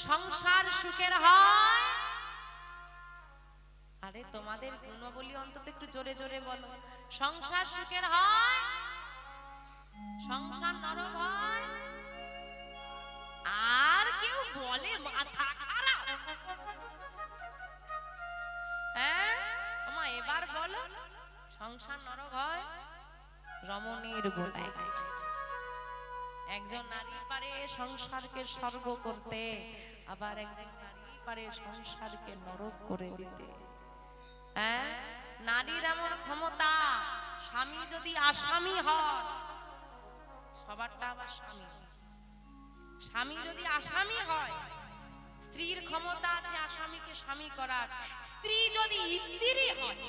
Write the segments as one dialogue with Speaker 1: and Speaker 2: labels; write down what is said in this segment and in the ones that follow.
Speaker 1: সংসার সুখের হয়? আরে তোমাদের গুণবলী অন্তত একটু জোরে জোরে বলো। সংসার সুখের হয়? সংসার নরক হয়? আর কেউ বলে মাথা খারাপ? হ্যাঁ আমা এবার বলো সংসার নরক হয়? রমণীর গোলায় একজন নারী পারে সংসারকে স্বর্গ করতে, আবার একজন নারী পারে সংসারকে নরক করে দিতে। হ্যাঁ নারীর এমন ক্ষমতা, স্বামী যদি আসামি হয়, সবারটা আবার স্বামী, স্বামী যদি আসামি হয়, স্ত্রীর ক্ষমতা আছে আসামিকে স্বামী করার। স্ত্রী যদি স্ত্রী হয়,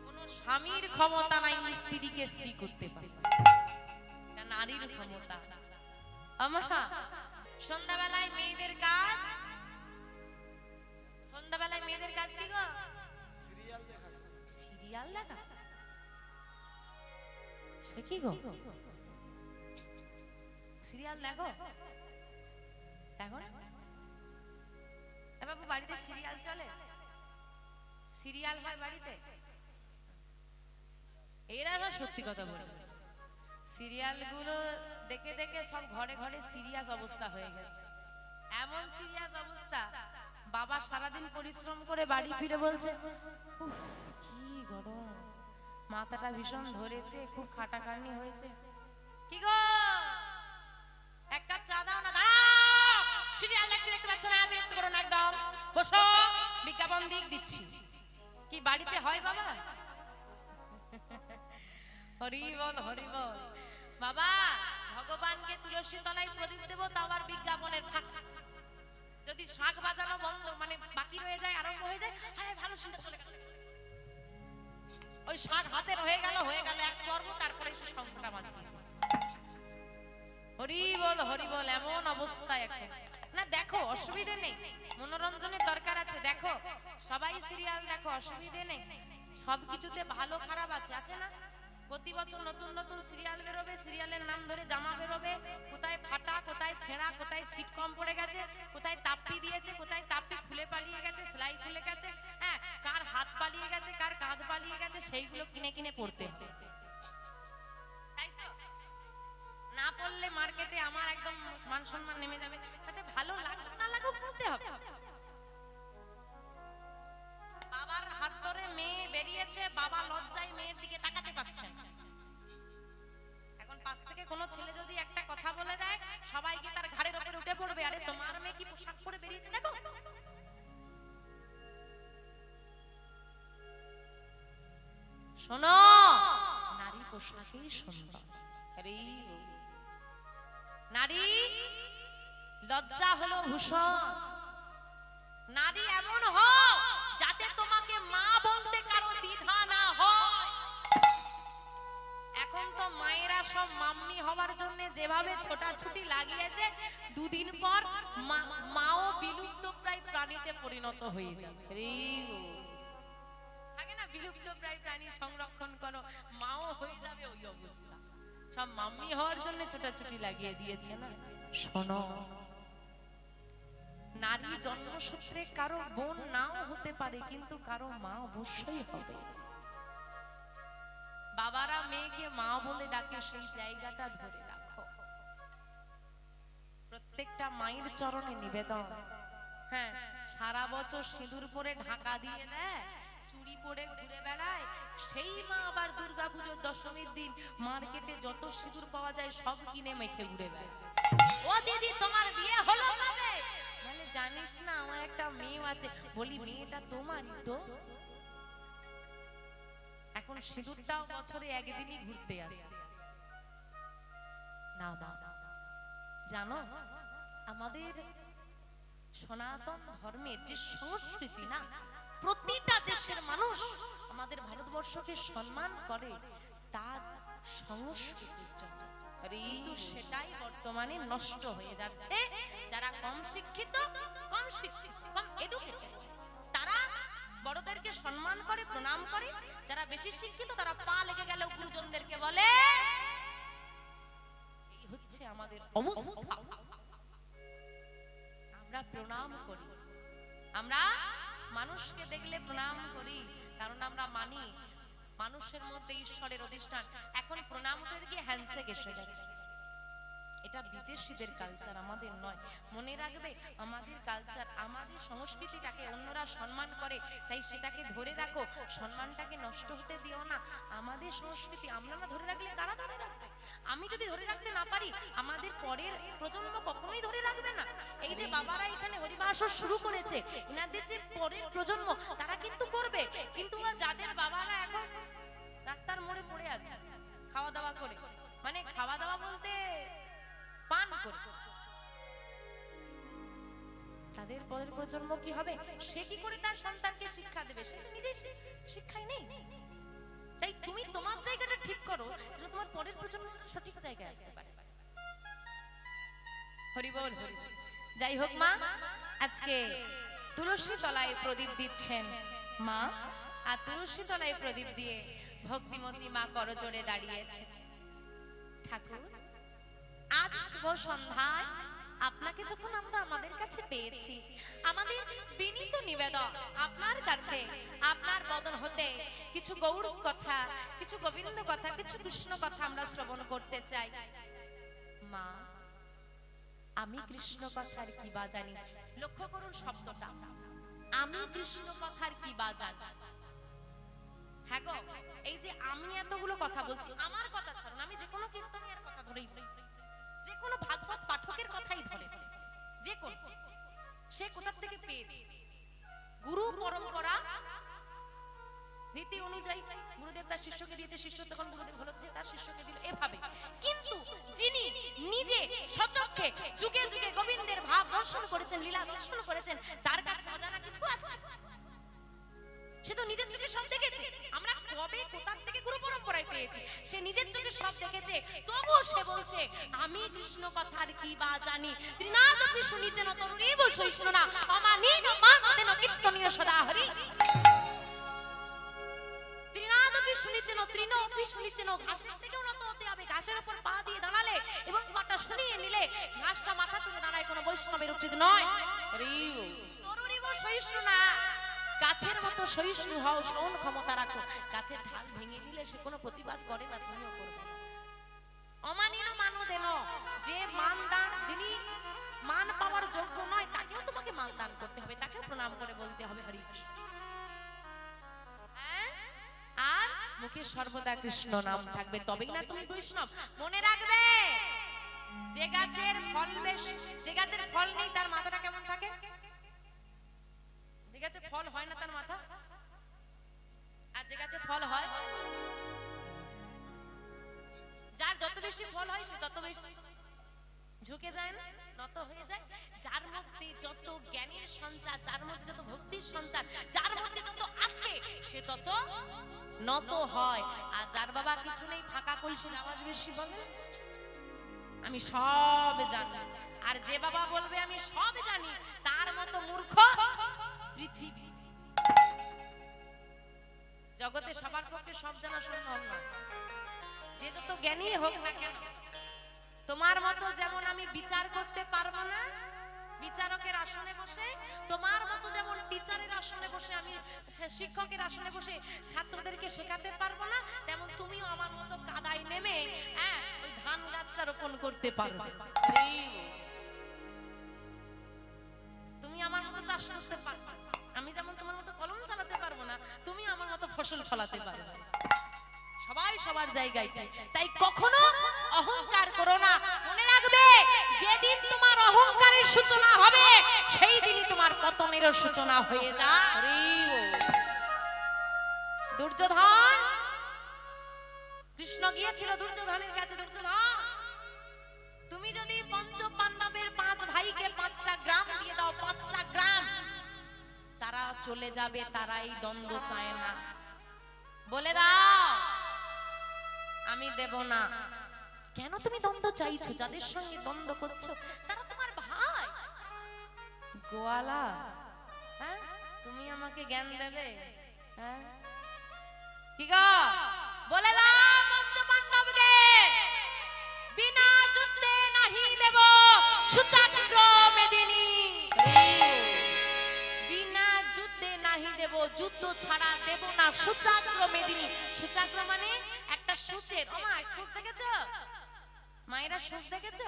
Speaker 1: কোন স্বামীর ক্ষমতা নাই স্ত্রীকে স্ত্রী করতে পারে, নারীর ক্ষমতা। আমা সন্ধ্যাবেলায় মেয়েদের কাজ, সন্ধ্যাবেলায় মেয়েদের কাজ কি গো? সিরিয়াল দেখা। সিরিয়াল দেখা? সে কি গো? সিরিয়াল দেখো? দেখো না বাবু, বাড়িতে সিরিয়াল চলে? সিরিয়াল হয় বাড়িতে? এরা না সত্যি কথা বলে, সিরিয়াল গুলো দেখে দেখে সব ঘরে ঘরে সিরিয়াস অবস্থা হয়ে গেছে। এমন সিরিয়াস অবস্থা, বাবা সারাদিন পরিশ্রম করে বাড়ি ফিরে বলছে উফ কি গরম, মাথাটা ভীষণ ধরেছে, খুব খাটাখাটনি হয়েছে। কি গো এক কাপ চা দাও না। দাঁড়াও, সিরিয়াল দেখতে দেখতে পাচ্ছ না, বিরক্ত করো না একদম, বসো, বিজ্ঞাপন দিচ্ছি। কি বাড়িতে হয় বাবা? হরি বল হরি বল। বাবা ভগবানকে তুলসী তলায় প্রদীপ দেব, তা আবার বিজ্ঞাপনের ফাঁক। যদি শাক বাজানো বন্ধ মানে বাকি রয়ে যায়, আরম্ভ হয়ে যায়, হ্যাঁ ভালো সিনটা চলে গেল, ওই শাক হাতে হয়ে গেল এক পর্ব, তারপরে এসে সংখ্যাটা বাঁচিয়ে। হরি বল, এমন অবস্থা এখন। না দেখো অসুবিধে নেই, মনোরঞ্জনের দরকার আছে, দেখো সবাই সিরিয়াল দেখো, অসুবিধে নেই। সবকিছুতে ভালো খারাপ আছে, আছে না? প্রতি বছর নতুন নতুন সিরিয়াল বেরোবে, সিরিয়ালের নাম ধরে জামা বেরোবে, কোথায় ফাটা, কোথায় ছেঁড়া, কোথায় ছিট কম পড়ে গেছে, কোথায় তাপ্পি দিয়েছে, কোথায় তাপ্পি খুলে পালিয়ে গেছে, সেলাই খুলে গেছে, হ্যাঁ কার হাত পালিয়ে গেছে, কার কাঁধ পালিয়ে গেছে, সেইগুলো কিনে কিনে পড়তে হবে। তাই তো? না পড়লে মার্কেটে আমার একদম মান সম্মান নেমে যাবে। তাতে ভালো লাগুক না লাগুক পড়তে হবে। বাবার হাত ধরে মেয়ে বেরিয়েছে, বাবা লজ্জায় মেয়ের দিকে তাকাতে পারছে না। এখন পাশ থেকে কোনো ছেলে যদি একটা কথা বলে দেয়, সবাই কি তার ঘাড়ের উপরে উঠে পড়বে, আরে তোমার মেয়ে কি পোশাক পরে বেরিয়েছে দেখো। শোনো, নারী পোশাকেই সুন্দর। নারী লজ্জা হলো ভূষণ। নারী এমন হও যাতে তোমাকে মা বলতে কারো দ্বিধা না হয়। এখন তো মায়েরা সব মাম্মি হওয়ার জন্য যেভাবে ছোটাছুটি লাগিয়েছে, দুদিন পর মাও বিলুপ্ত প্রায় প্রাণীতে পরিণত হয়ে যাবে। থাকে না বিলুপ্ত প্রায় প্রাণী সংরক্ষণ করো, মাও হয়ে যাবে ওই অবস্থা। সব মাম্মি হওয়ার জন্য ছোটাছুটি লাগিয়ে দিয়েছে না। শোনো, নারী জন্মসূত্রে কারো বোন নাও হতে পারে, কিন্তু কারো মা অবশ্যই হবে। বাবারা মেয়েকে মা বলে ডাকে, সেই জায়গাটা ধরে রাখো। প্রত্যেকটা মায়ের চরণে নিবেদন। হ্যাঁ সারা বছর সিঁদুর পরে ঢাকা দিয়ে দেয়, চুড়ি পরে ঘুরে বেড়ায়, সেই মা আবার দুর্গাপুজোর দশমীর দিন মার্কেটে যত সিঁদুর পাওয়া যায় সব কিনে মেখে ঘুরে বেড়ায়। ও দিদি তোমার বিয়ে হলো কবে? বলে জানিস না আমার একটা মেয়ে আছে। বলি মেয়েটা তোমারই তো? এখন সিঁদুরটাও বছরে একদিনই ঘুরতে আসে না। বাবা জানো, আমাদের সনাতন ধর্মের যে সংস্কৃতি না, প্রতিটা দেশের মানুষ আমাদের ভারতবর্ষকে সম্মান করে তার সংস্কৃতির জন্য, কিন্তু সেটাই বর্তমানে নষ্ট হয়ে যাচ্ছে। যারা কম শিক্ষিত, কম এডুকেটেড, তারা বড়দেরকে সম্মান করে, প্রণাম করে। যারা বেশি শিক্ষিত তারা পা লেগে গেল গুরুজনদেরকে বলে। এই হচ্ছে আমাদের অবস্থা। আমরা আমরা প্রণাম করি। আমরা মানুষকে দেখলে প্রণাম করি, কারণ আমরা মানি মানুষের মধ্যে ঈশ্বরের অধিষ্ঠান। এখন প্রণাম করে গিয়ে হ্যান্ডশেক এসে গেছে। এটা বিদেশিদের কালচার, আমাদের নয়। মনে রাখবে, আমাদের কালচার, আমাদের সংস্কৃতিটাকে অন্যরা সম্মান করে, তাই সেটাকে ধরে রাখো, সম্মানটাকে নষ্ট হতে দিও না। আমাদের সংস্কৃতি আমরা না ধরে রাখলে কারা ধরে রাখবে? আমি যদি ধরে রাখতে না পারি, আমাদের পরের প্রজন্ম কখনোই ধরে রাখবে না। এই যে বাবারা এখানে হরিবাস শুরু করেছে, এনাদের যে পরের প্রজন্ম তারা কিন্তু করবে, কিন্তু যাদের বাবারা এখন রাস্তার মোড়ে পড়ে আছে খাওয়া দাওয়া করে, মানে খাওয়া দাওয়া বলতে পান করে, তাদের পরের প্রজন্ম কি হবে? সে কি করে তার সন্তানকে শিক্ষা দেবে? সে তো নিজেই শিক্ষাই নেই। তাই তুমি তোমার জায়গাটা ঠিক করো, যেন তোমার পরের প্রজন্ম সঠিক জায়গায় আসতে পারে। হরি বল, হরি বল। যাই হোক মা, আজকে তুলসী তলায় প্রদীপ দিচ্ছেন মা, আর তুলসী তলায় প্রদীপ দিয়ে ভক্তিমতী মা করজোড়ে দাঁড়িয়েছে। ঠাকুর, আজ শুভ সন্ধ্যায় আপনাকে যখন আমরা আমাদের কাছে পেয়েছি, আমাদের বিনীত নিবেদন আপনার কাছে, আপনার বদন হতে কিছু গৌর কথা, কিছু গোবিন্দ কথা, কিছু কৃষ্ণ কথা আমরা শ্রবণ করতে চাই। মা, আমি কৃষ্ণ কথার কি বা জানি। লক্ষ্য করুন শব্দটা, আমি কৃষ্ণ কথার কি বা জানি। হ্যাঁ গো, এই যে আমি এতগুলো কথা বলছি, আমার কথা ছাড়ুন, আমি যে কোনো কীর্তনের কথা ধরেই, যে কোনো ভাগবত পাঠকের কথাই ধরে, যে কোন সে কোথা থেকে পেয়েছে? গুরু পরম্পরা রীতি অনুযায়ী গুরুদেব তার শিষ্যকে দিয়েছে, শিষ্য তখন গুরুদেব হলো যে তার শিষ্যকে দিল, এভাবে। কিন্তু যিনি নিজে সচক্ষে যুগে যুগে গোবিন্দের ভাব দর্শন করেছেন, লীলা দর্শন করেছেন, তার কাছে অজানা কিছু আছে? সে তো নিজের চোখে সব দেখেছে। আমরা কবে কোথা থেকে গুরু পরম্পরায় পেয়েছি? সে নিজের চোখে সব দেখেছে, তবুও সে বলছে আমি কৃষ্ণ কথার কি বা জানি। ত্রিনাদপি শুনিছেন তরুণীব সহিষ্ণুনা, অমানীন মানদেন কীর্তনীয় সদা হরি। ত্রিনাদপি শুনিছেন, তৃণপি শুনিছেন, ঘাসের থেকেও নত হতে হবে। ঘাসের উপর পা দিয়ে দাঁড়ালে এবং পাটা শুনিয়ে নিলে ঘাসটা মাথা তুলে দাঁড়ায়, কোনো বৈষ্ণবের উচিত নয়। তরুণীব সহিষ্ণুনা, গাছের মতো সহিষ্ণু হও, সহন ক্ষমতা রাখো। গাছের ঢাল ভেঙে দিলে সে কোনো প্রতিবাদ করে না, তুমিও করবে না। অমানীন মানদেন, যে মানদান, যিনি মান পাওয়ার যোগ্য নয় তাকেও তোমাকে মান দান করতে হবে, তাকেও প্রণাম করে বলতে হবে হরি কৃষ্ণ। আর মুখে সর্বদা কৃষ্ণ নাম থাকবে, তবেই না তুমি বৈষ্ণব। মনে রাখবে, যে গাছের ফল বেশ, যে গাছের ফল নেই তার মাথাটা কেমন থাকে? যে গাছে ফল হয় না তার মাথা, আর যে গাছে ফল হয়, যার যত বেশি ফল হয় সে তত বেশি ঝুঁকে যায় না, নত হয়ে যায়। যার মধ্যে যত জ্ঞানের সঞ্চার, যার মধ্যে যত ভক্তির সঞ্চার, যার মধ্যে যত আছে সে তত নত হয়। আর যার বাবা কিছু নেই, ফাঁকা কলসির আওয়াজ বেশি বলে আমি সব জানি। আর যে বাবা বলবে আমি সব জানি, তার মতো মূর্খ পৃথিবী। জগতে সবার পক্ষে সব জানা সম্ভব না। যে যত জ্ঞানী হোক না কেন, তোমার মতো যেমন আমি বিচার করতে পারবো না বিচারকের আসনে বসে, তোমার মতো যেমন টিচারের আসনে বসে, আমি শিক্ষকের আসনে বসে ছাত্রদেরকে শেখাতে পারবো না, তেমন তুমিও আমার মতো কাদায় নেমে ওই ধান গাছটা রোপণ করতে পারবে। তুমি আমার মতো চাষ করতে পারবে, আমি যেমন তোমার মতো কলম চালাতে পারবো না, তুমি আমার মতো ফসল ফলাতে পারবে। সবাই সবার জায়গায়। তাই কখনো অহংকার করো না। মনে রাখবে, যেদিন তোমার অহংকারের সূচনা হবে সেই দিনই তোমার পতনেরও সূচনা হয়ে যায়। দুর্যোধন, কৃষ্ণ গিয়েছিল দুর্যোধনের কাছে, দুর্যোধন তুমি যদি পঞ্চ পাণ্ডবের 5 ভাইকে 5টা গ্রাম দিয়ে দাও, 5টা গ্রাম, তারা চলে যাবে, তারা এই দ্বন্দ্ব চায় না, বলে দাও আমি দেব না। কেন তুমি দ্বন্দ্ব চাইছো? যাদের সঙ্গে দ্বন্দ্ব করছো তারা তোমার ভাই গোয়ালা। হ্যাঁ, তুমি আমাকে জ্ঞান দেবে? হ্যাঁ, কি গো, বলে দাও পঞ্চপাণ্ডবকে বিনা যুদ্ধে নাহি দেব সুচক্র মেদিনী। যুদ্ধ ছাড়া দেব না সুচাগ্র মেদিনী। সুচাগ্র মানে একটা সূচের, ওমা সূচ দেখেছো মায়েরা, সূচ দেখেছো?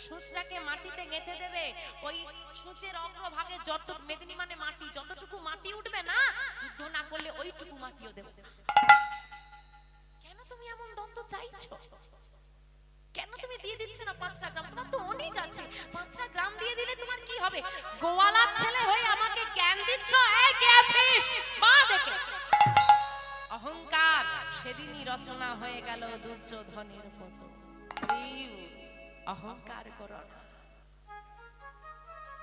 Speaker 1: সূচটাকে মাটিতে গেঁথে দেবে, ওই সূচের অগ্রভাগে যত, মেদিনী মানে মাটি, যতটুকু মাটি উঠবে না যুদ্ধ না করলে ওইটুকু মাটিও দেবে। কেন তুমি এমন দ্বন্দ্ব চাইছো? কেন তুমি দিয়ে দিচ্ছ না 5টা গ্রাম? তোমার তো অনেক আছে, 5টা গ্রাম দিয়ে দিলে তোমার কি হবে? গোয়ালার ছেলে হয়ে আমাকে জ্ঞান দিচ্ছ? এই কে আছিস মা দেখে? অহংকার সেদিনই রচনা হয়ে গেল দুর্যোধনের মতো। অহংকার করো না।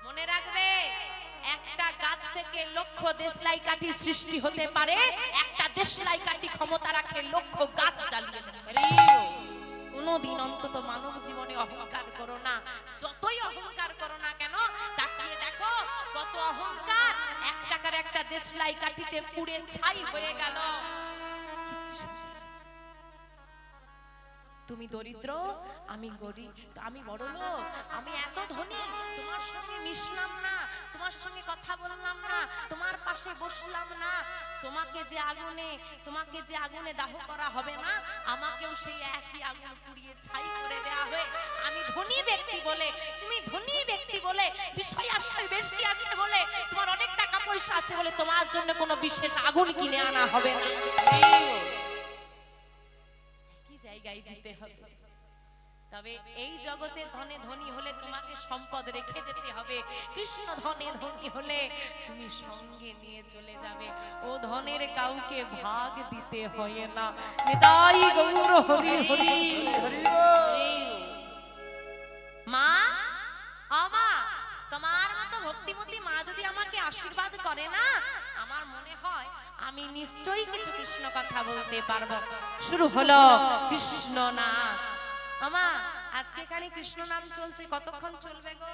Speaker 1: মনে রাখবে, একটা গাছ থেকে লক্ষ দেশলাই কাঠি সৃষ্টি হতে পারে, একটা দেশলাই কাঠি ক্ষমতা রাখে লক্ষ গাছ চালিয়ে দেবে। কোনদিন অন্তত মানব জীবনে অহংকার করো না। যতই অহংকার করো না কেন, তাকিয়ে দেখো কত অহংকার 1 টাকার একটা দেশলাই কাঠিতে পুড়ে ছাই হয়ে গেল। তুমি দরিদ্র, আমি গরিব, আমি বড়লোক, আমি এত ধনী, তোমার সঙ্গে মিশলাম না, তোমার সঙ্গে কথা বললাম না, তোমার পাশে বসলাম না, তোমাকে যে আগুনে দাহ করা হবে না, আমাকেও সেই একই আগুন পুড়িয়ে ছাই করে দেয়া হয়। আমি ধনী ব্যক্তি বলে, তুমি ধনী ব্যক্তি বলে, বিষয় আশয় বেশি আছে বলে, তোমার অনেক টাকা পয়সা আছে বলে তোমার জন্য কোনো বিশেষ আগুন কিনে আনা হবে না। জায়গায় যেতে হবে। তবে এই জগতে ধনে ধনী হলে তোমাকে সম্পদ রেখে যেতে হবে। কৃষ্ণ ধনে ধনী হলে তুমি সঙ্গে নিয়ে চলে যাবে, ও ধনের কাউকে ভাগ দিতে হয় না। নিতাই গৌর হরি হরি হরি। মা, আমা, তোমার মতো ভক্তিমতী মা যদি আমাকে আশীর্বাদ করে না, আমার মনে হয় আমি নিশ্চয়ই কিছু কৃষ্ণ কথা বলতে পারবো। শুরু হলো কৃষ্ণ নাম। আমা, আজকে এখানে কৃষ্ণ নাম চলছে, কতক্ষণ চলবে গো?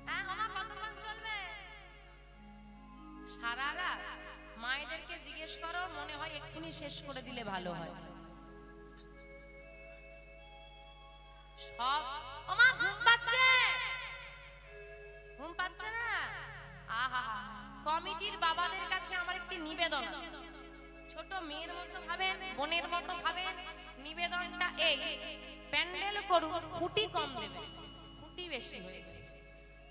Speaker 1: হ্যাঁ আমা, কতক্ষণ চলবে? সারা রাত? মায়েদেরকে জিজ্ঞেস করো, মনে হয় এক্ষুনি শেষ করে দিলে ভালো হয়। সব আমা ঘুম পাচ্ছে? ঘুম পাচ্ছে না? আহা, কমিটির বাবাদের কাছে আমার একটি নিবেদন আছে। ছোট মেয়ের মতো ভাবেন, বোনের মতো ভাবেন। নিবেদনটা এই, প্যান্ডেল করুন, খুঁটি কম দেবেন। খুঁটি বেশি হয়ে গেছে,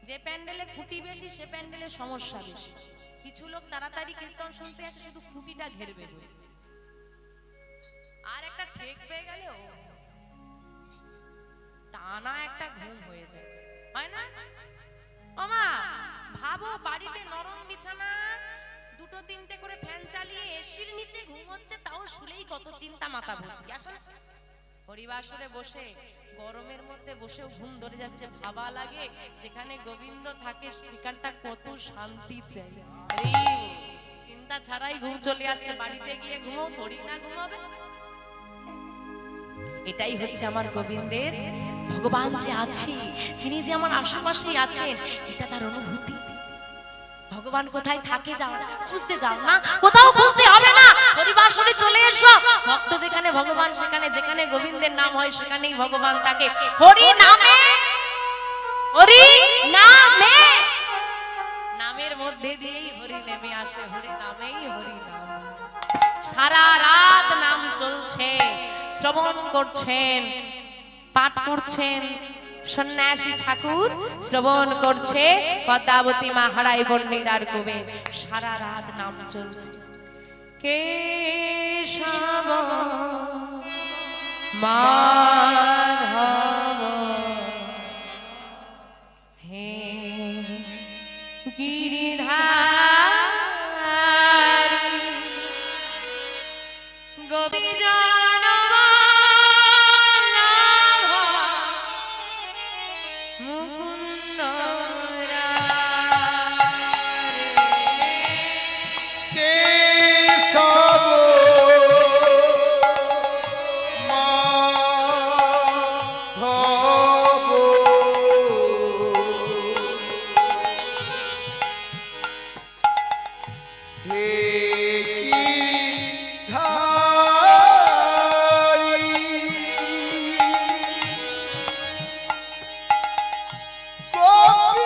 Speaker 1: যে প্যান্ডেলে খুঁটি বেশি সে প্যান্ডেলে সমস্যা বেশি। কিছু লোক তাড়াতাড়ি কীর্তন শুনতে আসে, শুধু খুঁটিটা ঘেরবে, আর একটা ঠেক পেয়ে গেলে টানা একটা ঘুম হয়ে যায়, হয় না? ওমা ভাবো, বাড়িতে নরম বিছানা, 2-3টে করে ফ্যান চালিয়ে এসির নিচে ঘুম হচ্ছে, তাও শুলেই কত চিন্তা মাথা ভর্তি। আসলে হরিবাসরে বসে গরমের মধ্যে বসেও ঘুম ধরে যাচ্ছে, ভাবা লাগে যেখানে গোবিন্দ থাকে সেখানটা কত শান্তি চাই। চিন্তা ছাড়াই ঘুম চলে আসছে, বাড়িতে গিয়ে ঘুমো, থরি না ঘুমাবে। এটাই হচ্ছে আমার গোবিন্দের, ভগবান যে আছে, তিনি যে আমার আশেপাশেই আছেন, এটা তার অনুভূতি। ভগবান কোথায় থাকে যাও, খুঁজতে যাও না, কোথাও খুঁজতে হবে না, হরিবাসরে চলে এসো। ভক্ত যেখানে ভগবান সেখানে, যেখানে গোবিন্দের নাম হয় সেখানেই ভগবান থাকে। হরি নামে, হরি নামে, নামের মধ্যে দিয়েই হরি নেমে আসে, হরি নামেই হরি নাম। সারা রাত নাম চলছে, শ্রবণ করছেন, পাঠ করছেন, সন্ন্যাসী ঠাকুর শ্রবণ করছে, পদ্মাবতী মহারায় বন্নিদার কবে, সারা রাত নাম চলছে। কেশব মাধব হে গিরিধারী গোবিন্দ
Speaker 2: Oh!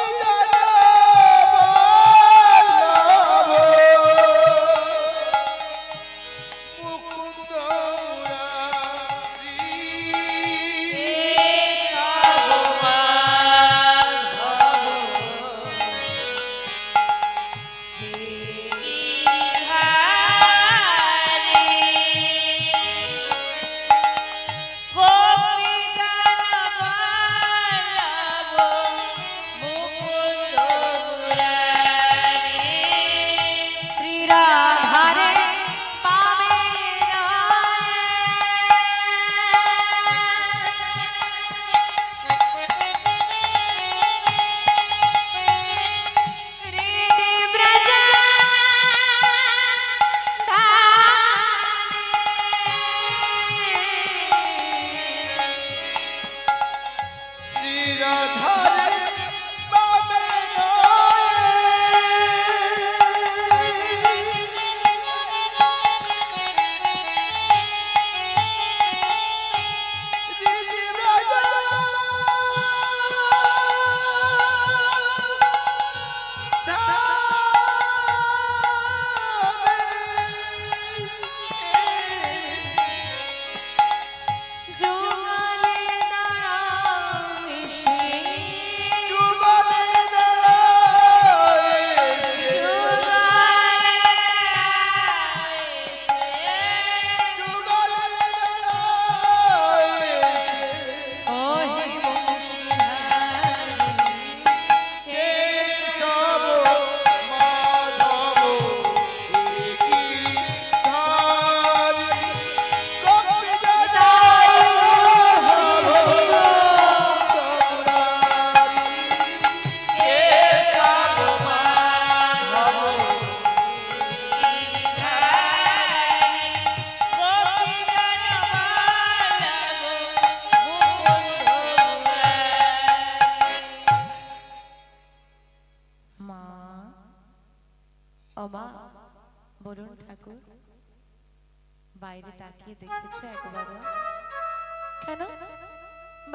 Speaker 1: ও মা বলুন ঠাকুর, বাইরে তাকিয়ে দেখেছো একবারও? কেন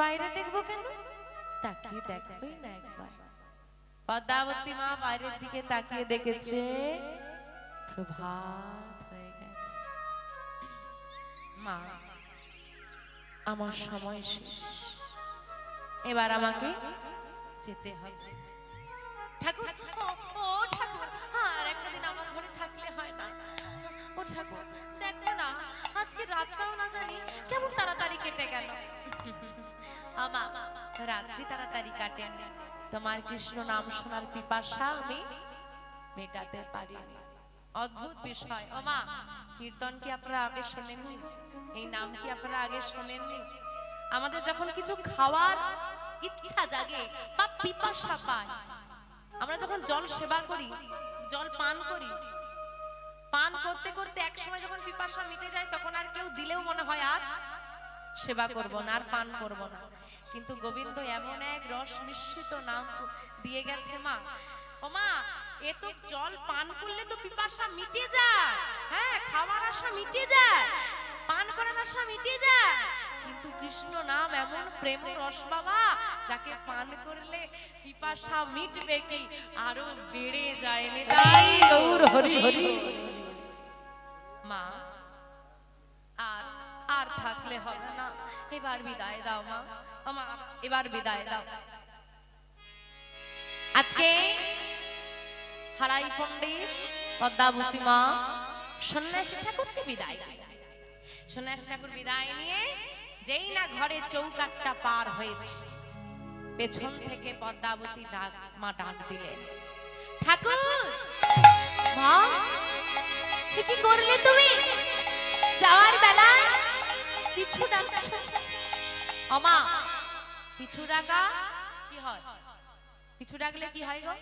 Speaker 1: বাইরে দেখবো কেন? তাকিয়ে দেখোই না একবার। পদ্মাবতী মা বাইরের দিকে তাকিয়ে দেখেছে প্রভাত হয়ে গেছে। মা আমার সময় শেষ, এবার আমাকে যেতে হবে। ঠাকুর ও ঠাকুর, আর একটা দিন আমার ঘরে থাকলে হয় না? ও ঠাকুর দেখো না, আজকে রাতটাও না জানি কেমন তাড়াতাড়ি কেটে গেল। আমা রাত্রি তাড়াতাড়ি কাটেন, তোমার কৃষ্ণ নাম শোনার পিপাসা আমি মেটাতে পারিনি। অদ্ভুত বিষয়। ও মা, কীর্তন কি আপনারা আগে শোনেননি? এই নাম কি আপনারা আগে শোনেননি? আমাদের যখন কিছু খাওয়ার ইচ্ছা জাগে বা পিপাসা পায়, আমরা যখন জল সেবা করি, জল পান করি, পান করতে করতে এক সময় যখন পিপাসা মিটে যায়, তখন আর কেউ দিলেও মনে হয় আর সেবা করব না, আর পান করব না। কিন্তু গোবিন্দ এমন এক রস মিশ্রিত নাম দিয়ে গেছে মা। ও মা, এ তো জল পান করলে তো পিপাসা মিটে যায়, হ্যাঁ খাওয়ার আশা মিটে যায়, পান করার আশা মিটে যায়, কিন্তু কৃষ্ণ নাম এমন প্রেম রস বাবা, যাকে পান করলে পিপাসা মিটবে কি আরো বেড়ে যায়। নিতাই গৌর হরি হরি। মা আর আর থাকলে হবে না, এবার বিদায় দাও মা। মা এবার বিদায় দাও। আজকে হারাই পণ্ডিত পদ্মাবতী মা সন্ন্যাসী ঠাকুরকে বিদায় দিলেন। সন্ন্যাসী ঠাকুর বিদায় নিয়ে যেই না ঘরে চৌকাঠটা পার হয়েছে, পেছন থেকে পদ্মাবতী মা ডাক দিলেন, ঠাকুর মা কি করলে তুমি? যাওয়ার বেলায় পিছু ডাকছো। ও মা, পিছু ডাকা কি হয়? পিছু ডাকলে কি হয় গো?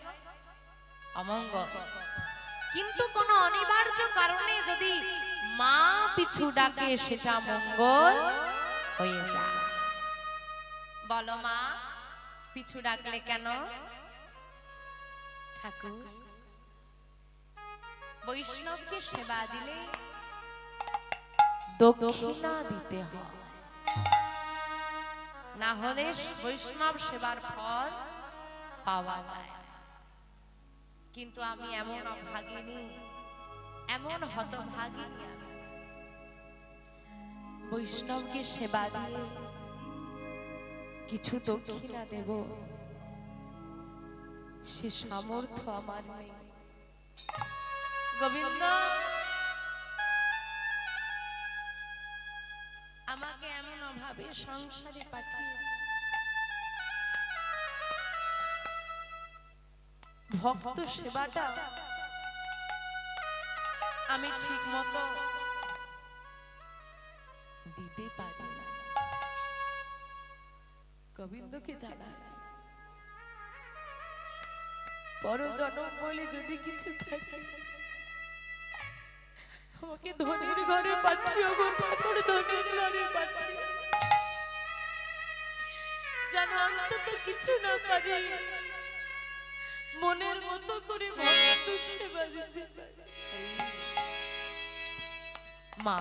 Speaker 1: অমঙ্গল। কিন্তু কোন অনিবার্য কারণে যদি মা পিছু ডাকে, সেটা মঙ্গল হয়ে যায়। বলো মা, পিছু ডাকলে কেন? ঠাকুর বৈষ্ণবকে সেবা দিলে দক্ষিণা দিতে হয়, না হলে বৈষ্ণব সেবার ফল পাওয়া যায়। কিন্তু আমি এমন অভাগিনী, এমন হতভাগিনী, বৈষ্ণবকে সেবা দিয়ে কিছু দক্ষিণা দেব সে সামর্থ্য আমার নেই। গোবিন্দ আমাকে এমন অভাবে সংসারে পাঠিয়েছে, ভক্ত সেবাটা আমি ঠিক মতো দিতে পারি না। গোবিন্দকে জানাই, পরজনম বলে যদি কিছু থাকে আমাকে ধনের ঘরে পাঠিও গো ঠাকুর, ধনের ঘরে পাঠিও, যেন অন্তত কিছু না পারি মনের মতো করে ভক্ত সেবা দিতে পারি। মা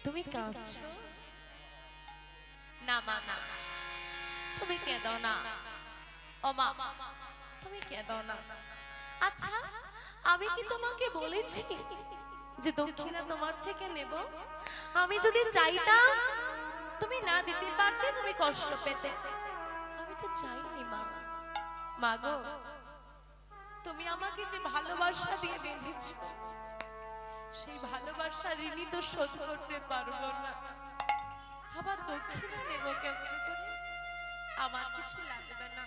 Speaker 1: তুমি কাঁদছো না? মা না, তুমি কেঁদো না। ও মা তুমি কেঁদো না। আচ্ছা আমি কি তোমাকে বলেছি যে দক্ষিণা তোমার থেকে নেব? আমি যদি চাইতাম তুমি না দিতে পারতে, তুমি কষ্ট পেতে। আমি তো চাইনি মা। মাগো তুমি আমাকে যে ভালোবাসা দিয়ে বেঁধেছো, সেই ভালোবাসার ঋণী তো শোধ করতে পারবো না। আবার দক্ষিণা নেব কেমন করে? আমার কিছু লাগবে না,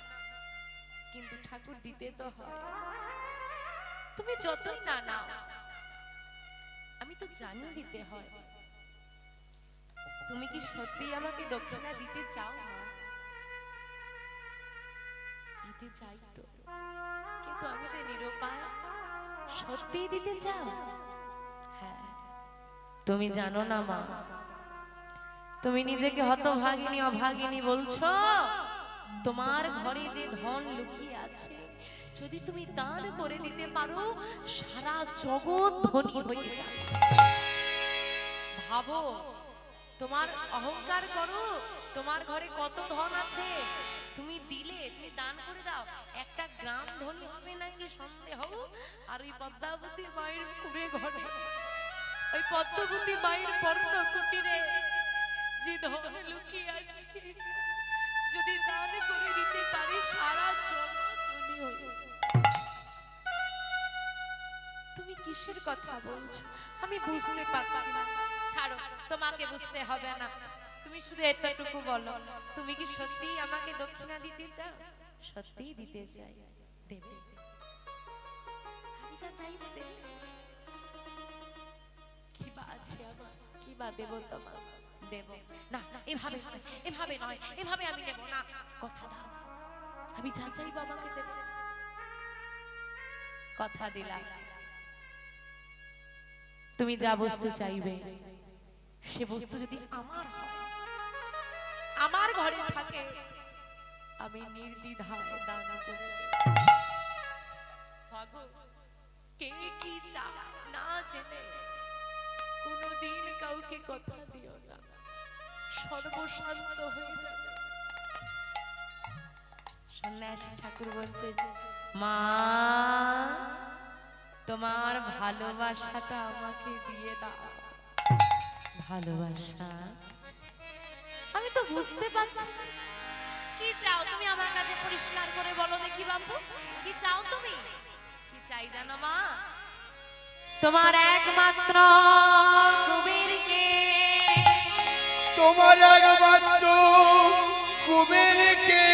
Speaker 1: কিন্তু ঠাকুর দিতে তো হয়। তুমি যতই না নাও, আমি তো জানি দিতে হয়। তুমি কি সত্যি আমাকে দক্ষিণা দিতে চাও না? দিতে চাই তো, কিন্তু আমি যে নিরুপায়। সত্যি দিতে চাও? হ্যাঁ। তুমি জানো না মা, তুমি নিজেকে হতভাগিনী অভাগিনী বলছো। তোমার ঘরে যে ধন লুকিয়ে আছে, যদি তুমি দান করে দিতে পারো সারা জগৎ ধনী হয়ে যাবে। ভাবো, তোমার অহংকার করো, তোমার ঘরে কত ধন আছে, তুমি দিলে, তুমি দান করে দাও, একটা গ্রাম ধনী হবে নাকি সন্দেহ। আর ওই পদ্মাবতী মায়ের কুড়ে ঘরে, ওই পদ্মাবতী মায়ের পর্ণ কুটিরে যে ধন লুকিয়ে আছে, যদি দান করে দিতে পারি সারা জগৎ ধনী হয়ে। তুমি কিসের কথা বলছো আমি বুঝতে পারছি না। ছাড়ো, তোমাকে বুঝতে হবে না। তুমি শুধু এতটুকু বলো, তুমি কি সত্যি আমাকে দক্ষিণা দিতে চাও? সত্যিই দিতে চাই, দেবে? আমি যা চাইবে দেবে? কি বা আছে আমার, কি বা দেব তোমার? দেব না, এভাবে এভাবে নয়, এভাবে আমি নেব না। কথা দাও, আমি যা চাইবো আমাকে দেবে। কথা দিলাম, তুমি যা বস্তু চাইবে সে বস্তু যদি আমার হয়, আমার ঘরে থাকে, আমি নির্দ্বিধায় দান করে দেব। ভাগো, কে কি চায় না জেনে কোনদিন কাউকে কথা দিও না, সর্বশান্ত হয়ে যাবে। সন্ন্যাসী ঠাকুর বলছে, মা তোমার ভালোবাসাটা আমাকে দিয়ে দাও। ভালোবাসা? আমি তো বুঝতে পারছি কি চাও তুমি আমার কাছে, পরিষ্কার করে বলো দেখি বাবু, কি চাও তুমি? কি চাই জানো মা? তোমার একমাত্র কুবেরকে,
Speaker 2: তোমার একমাত্র কুবেরকে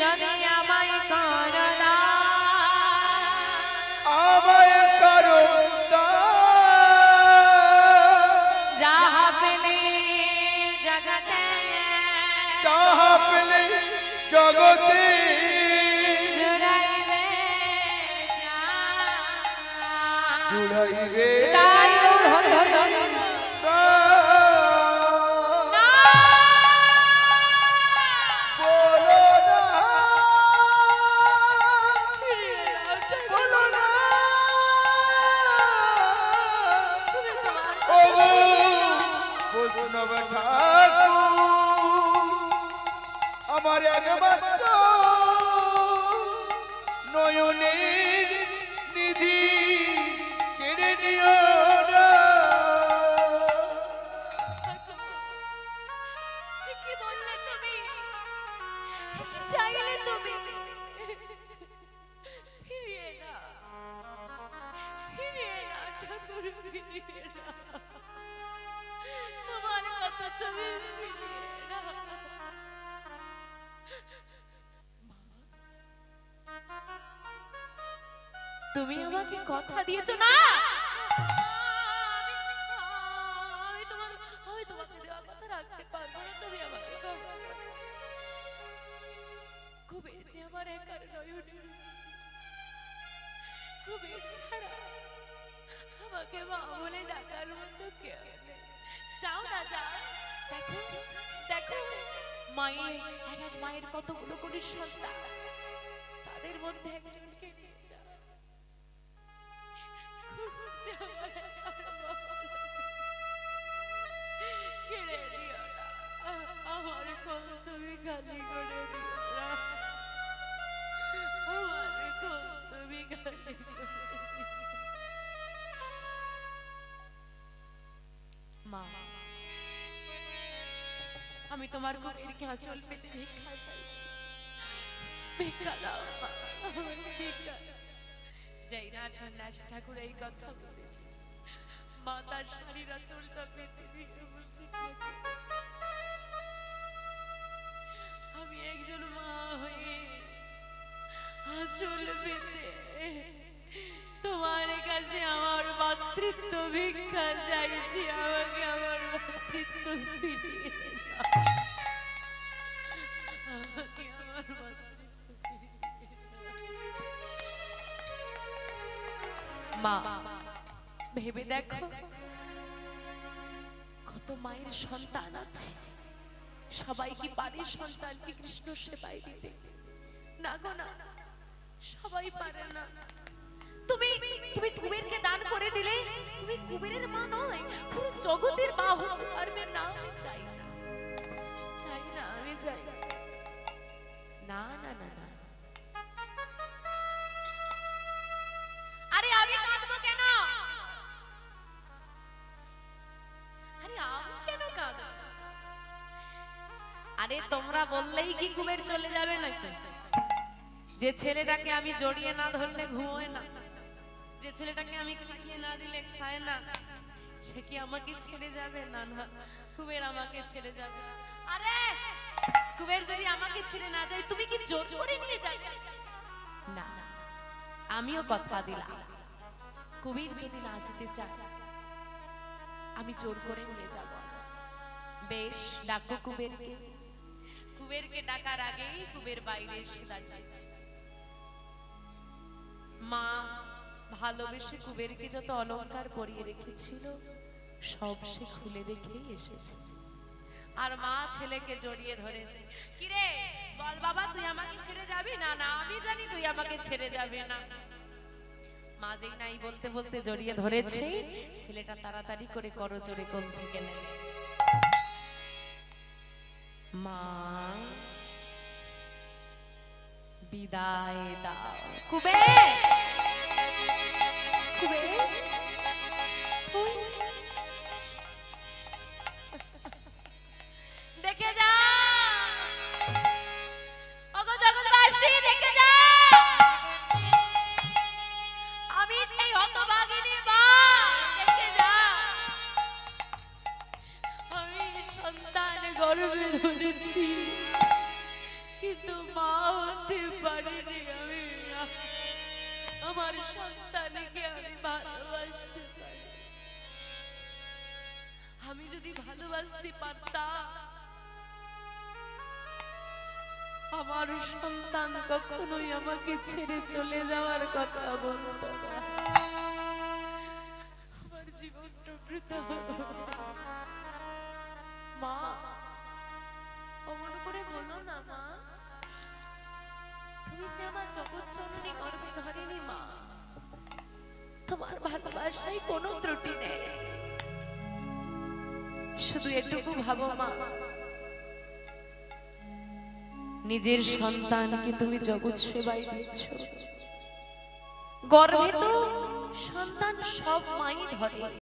Speaker 1: যদি আমায় করো দাও,
Speaker 2: আমায় করো
Speaker 1: যাহা পেলে জগতে,
Speaker 2: যাহা পেলে জগতে
Speaker 1: জুড়াইবে
Speaker 2: জুড়াইবে আমার একমাত্র নয়নের নিধি কেড়ে নিও না।
Speaker 1: কি বললে তুমি? কি চাইলে তুমি? ফিরিয়ে না, ফিরিয়ে না ঠাকুর, ফিরিয়ে না। তোমার কথা তুমি ফিরিয়ে না। তুমি আমাকে কথা দিয়েছো না, আমি তোমাকে দেওয়া কথা রাখতে পারবো না। তুমি আমাকে কুবের যে আমার একার নয়নের, কুবের ছাড়া আমাকে মা বলে ডাকার মতো কেউ নেই। যাও না, যাও, দেখো দেখো, মায়ের এক এক মায়ের কতগুলো করে সন্তান, তাদের মধ্যে একজনকে নিয়ে যাও। আমার কোল তুমি খালি করে দিও না, আমার কোল তুমি খালি করে দিও। মা, আমি তোমার ঘরের আঁচল পেতে ভিক্ষা চাইছি, ভিক্ষা দাও মা, ভিক্ষা। যাই না সন্ন্যাসী ঠাকুর এই কথা বলেছে, মা তার শাড়ির আঁচলটা পেতে দিয়ে বলছে, আমি একজন মা হয়ে আঁচল পেতে তোমার কাছে আমার মাতৃত্ব ভিক্ষা চাইছি, আমাকে আমার মাতৃত্ব ফিরিয়ে দাও, আমাকে আমার মাতৃত্ব ফিরিয়ে দাও। মা, ভেবে দেখো কত মায়ের সন্তান আছে, সবাই কি পারে সন্তানকে কৃষ্ণ সেবায় দিতে? না গো না, সবাই পারে না। তুমি তুমি কুবেরকে দান করে দিলে তুমি কুবেরের মা নয়, পুরো জগতের মা হতে পারবে না। আমি চাই না, চাই না, আমি চাই না। না না না, আরে আমি কাঁদবো কেন? আরে আমি কেন কাঁদবো? আরে তোমরা বললেই কি কুবের চলে যাবে নাকি? যে ছেলেটাকে আমি জড়িয়ে না ধরলে ঘুমোয় না, যে ছেলেটাকে আমি খাইয়ে না দিলে খায় না, সে কি আমাকে ছেড়ে যাবে? না না, কুবের আমাকে ছেড়ে যাবে। আরে কুবের যদি আমাকে ছেড়ে না যায়, তুমি কি জোর করে নিয়ে যাবে? না, আমিও কথা দিলাম, কুবের যদি না যেতে চায় আমি জোর করে নিয়ে যাব। বেশ, ডাকো কুবেরকে। কুবেরকে ডাকার আগেই কুবের বাইরে এসে দাঁড়িয়েছে। মা ভালোবেসে কুবেরকে যত অলংকার পরিয়ে রেখেছিল সব সে খুলে রেখেই এসেছে। আর মা ছেলেকে জড়িয়ে ধরেছে। কিরে বল বাবা, তুই আমাকে ছেড়ে যাবি? না না, আমি জানি তুই আমাকে ছেড়ে যাবে না। মা যেই নাই বলতে বলতে জড়িয়ে ধরেছে, ছেলেটা তাড়াতাড়ি করে করজোড়ে কোল থেকে নেয়। মা বিদায় দাও। কুবের, কুবের দেখে যা, ওগো জগৎবাসী দেখে যা, আমি সেই হতভাগিনী মা। দেখে যা, আমি সন্তান গর্ভে ধরেছি কিন্তু মা হতে পারিনি। আমি আমার সন্তানকে আমি ভালোবাসতে পারি। আমি যদি ভালোবাসতে পারতাম আমার সন্তান কখনোই আমাকে ছেড়ে চলে যাওয়ার কথা বলতো না। আমার জীবনটা বৃথা হলো। মা অমন করে বলো না মা, তুমি যে আমার জগৎ জননী গর্ভে ধরেনি মা, তোমার ভালোবাসায় কোনো ত্রুটি নেই। শুধু এটুকু ভাবো মা, নিজের সন্তানকে তুমি জগৎ সেবায় দিচ্ছ। গর্ভে তো সন্তান সব মাই ধরে,